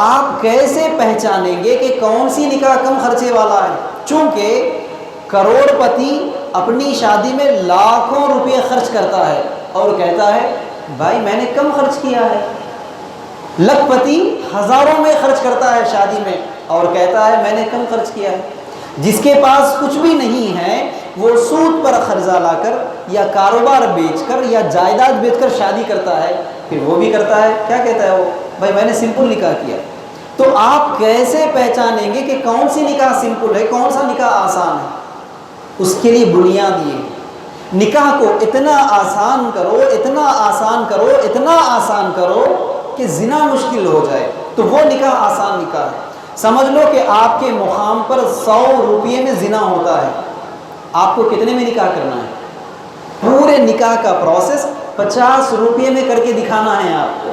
آپ کیسے پہچانیں گے کہ کون سی نکاح کم خرچے والا ہے؟ چونکہ کروڑ پتی اپنی شادی میں لاکھوں روپے خرچ کرتا ہے اور کہتا ہے بھائی میں نے کم خرچ کیا ہے۔ لکھ پتی ہزاروں میں خرچ کرتا ہے شادی میں اور کہتا ہے میں نے کم خرچ کیا ہے۔ جس کے پاس کچھ بھی نہیں ہے وہ سود پر قرضہ لا کر یا کاروبار بیچ کر یا جائیداد بیچ کر شادی کرتا ہے، پھر وہ بھی کرتا ہے کیا کہتا ہے وہ بھائی میں نے سمپل نکاح کیا۔ تو آپ کیسے پہچانیں گے کہ کون سی نکاح سمپل ہے، کون سا نکاح آسان ہے؟ اس کے لیے بنیاد یہ نکاح کو اتنا آسان کرو، اتنا آسان کرو، اتنا آسان کرو کہ زنا مشکل ہو جائے، تو وہ نکاح آسان نکاح ہے۔ سمجھ لو کہ آپ کے مقام پر 100 روپے میں زنا ہوتا ہے، آپ کو کتنے میں نکاح کرنا ہے؟ پورے نکاح کا پروسیس 50 روپے میں کر کے دکھانا ہے آپ کو۔